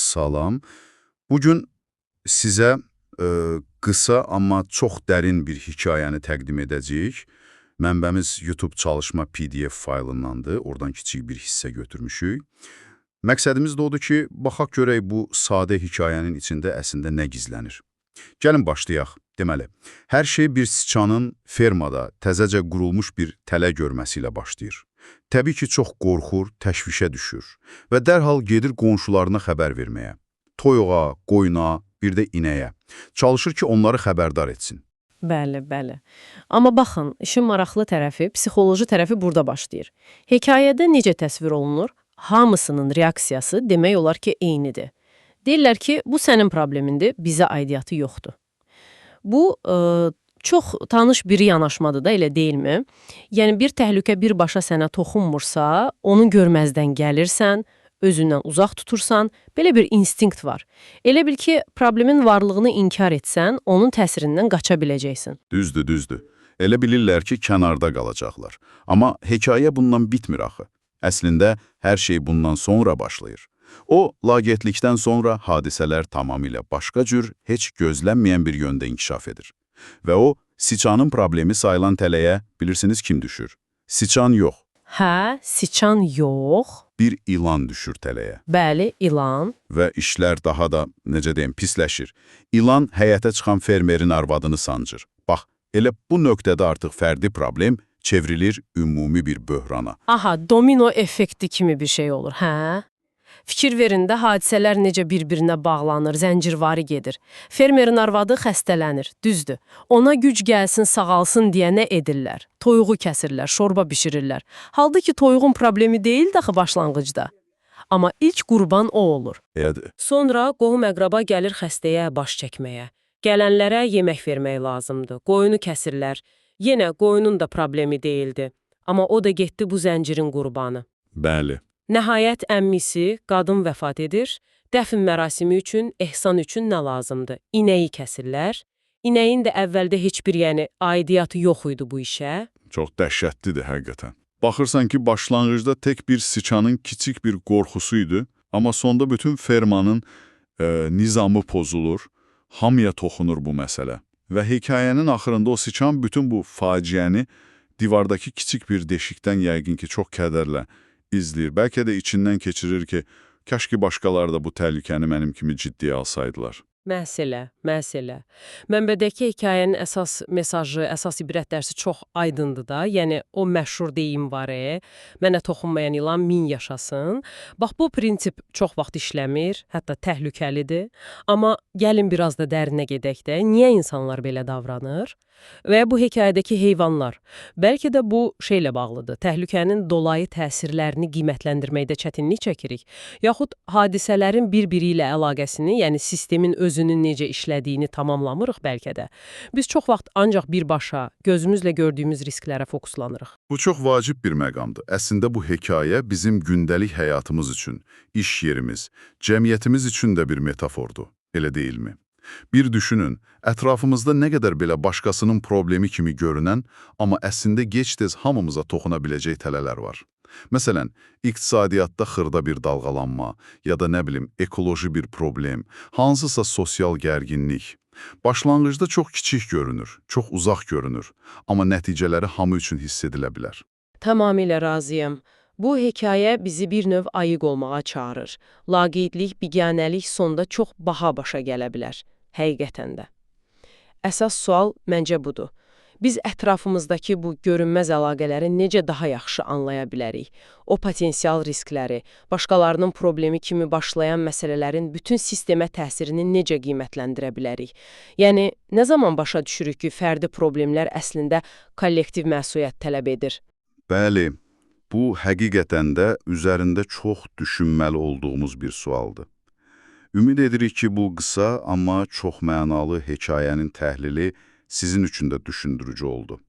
Salam. Bugün sizə qısa, amma çox dərin bir hekayəni təqdim edəcəyik. Mənbəmiz YouTube çalışma PDF faylındandır. Oradan kiçik bir hissə götürmüşük. Məqsədimiz də odur ki, baxaq görək bu sadə hekayənin içində əslində nə gizlənir. Gəlin başlayaq. Deməli, hər şey bir siçanın fermada təzəcə qurulmuş bir tələ görməsi ilə başlayır. Təbii ki, çox qorxur, təşvişə düşür və dərhal gedir qonşularına xəbər verməyə. Toyuğa, qoyuna, bir də inəyə. Çalışır ki, onları xəbərdar etsin. Bəli, bəli. Amma baxın, işin maraqlı tərəfi, psixoloji tərəfi burada başlayır. Hekayədə necə təsvir olunur? Hamısının reaksiyası demək olar ki, eynidir. Deyirlər ki, bu sənin problemindir, bizə aidiyyatı yoxdur. Bu, çox tanış bir yanaşmadır da, elə deyilmi? Yəni, bir təhlükə birbaşa sənə toxunmursa, onu görməzdən gəlirsən, özündən uzaq tutursan, belə bir instinkt var. Elə bil ki, problemin varlığını inkar etsən, onun təsirindən qaça biləcəksin. Düzdür. Elə bilirlər ki, kənarda qalacaqlar. Amma hekayə bundan bitmir axı. Əslində, hər şey bundan sonra başlayır. O, laqeydlikdən sonra hadisələr tamamilə başqa cür, heç gözlənməyən bir yöndə inkişaf edir. Və o, siçanın problemi sayılan tələyə bilirsiniz kim düşür? Siçan yox. Hə, siçan yox. Bir ilan düşür tələyə. Bəli, ilan. Və işlər daha da, necə deyim, pisləşir. İlan həyətə çıxan fermerin arvadını sancır. Bax, elə bu nöqtədə artıq fərdi problem çevrilir ümumi bir böhrana. Aha, domino effekti kimi bir şey olur, hə? Fikir verin də hadisələr necə bir-birinə bağlanır, zəncirvari gedir. Fermerin arvadı xəstələnir, düzdür. Ona güc gəlsin, sağalsın deyə nə edirlər? Toyuğu kəsirlər, şorba bişirirlər. Halbuki toyuğun problemi deyil daxı başlanğıcda. Amma ilk qurban o olur. Sonra qohum-əqraba gəlir xəstəyə baş çəkməyə. Gələnlərə yemək vermək lazımdır. Qoyunu kəsirlər. Yenə qoyunun da problemi deyildi. Amma o da getdi bu zəncirin qurbanı. Bəli. Nəhayət əmmisi, qadın vəfat edir, dəfn mərasimi üçün, ehsan üçün nə lazımdır? İnəyi kəsirlər. İnəyin də əvvəldə heç bir aidiyyatı yox idi bu işə. Çox dəhşətlidir həqiqətən. Baxırsan ki, başlanğıcda tək bir siçanın kiçik bir qorxusu idi, amma sonda bütün fermanın nizamı pozulur, hamıya toxunur bu məsələ. Və hekayənin axırında o siçan bütün bu faciəni divardakı kiçik bir deşikdən yəqin ki, çox kədərlə izləyir. Bəlkə də içindən keçirir ki, kaş ki başqaları da bu təhlükəni mənim kimi ciddiyə alsaydılar. Məsələ. Mənbədəki hekayənin əsas mesajı, əsas ibrət dərsi çox aydındır da. Yəni, o məşhur deyim var, mənə toxunmayan ilan min yaşasın. Bax, bu prinsip çox vaxt işləmir, hətta təhlükəlidir. Amma gəlin biraz da dərinə gedək də, niyə insanlar belə davranır? Və bu hekayədəki heyvanlar. Bəlkə də bu şeylə bağlıdır. Təhlükənin dolayı təsirlərini qiymətləndirməkdə çətinlik çəkirik. Yaxud hadisələrin bir-biri ilə əlaqəsini, yəni sistemin özünün necə işlədiyini tamamlamırıq bəlkə də. Biz çox vaxt ancaq birbaşa, gözümüzlə gördüyümüz risklərə fokuslanırıq. Bu çox vacib bir məqamdır. Əslində bu hekayə bizim gündəlik həyatımız üçün, iş yerimiz, cəmiyyətimiz üçün də bir metafordur. Elə deyilmi? Bir düşünün, ətrafımızda nə qədər belə başqasının problemi kimi görünən, amma əslində gec-tez hamımıza toxuna biləcək tələlər var. Məsələn, iqtisadiyyatda xırda bir dalğalanma ya da nə bilim, ekoloji bir problem, hansısa sosial gərginlik. Başlanğıcda çox kiçik görünür, çox uzaq görünür, amma nəticələri hamı üçün hiss edilə bilər. Tamamilə razıyam. Bu hekayə bizi bir növ ayıq olmağa çağırır. Laqeydlik, biganəlik sonda çox baha başa gələ bilər. Həqiqətən də. Əsas sual məncə budur. Biz ətrafımızdakı bu görünməz əlaqələri necə daha yaxşı anlaya bilərik? O potensial riskləri, başqalarının problemi kimi başlayan məsələlərin bütün sistemə təsirini necə qiymətləndirə bilərik? Yəni, nə zaman başa düşürük ki, fərdi problemlər əslində kollektiv məsuliyyət tələb edir? Bəli, bu həqiqətən də üzərində çox düşünməli olduğumuz bir sualdır. Ümid edirik ki, bu qısa, amma çox mənalı hekayənin təhlili sizin üçün də düşündürücü oldu.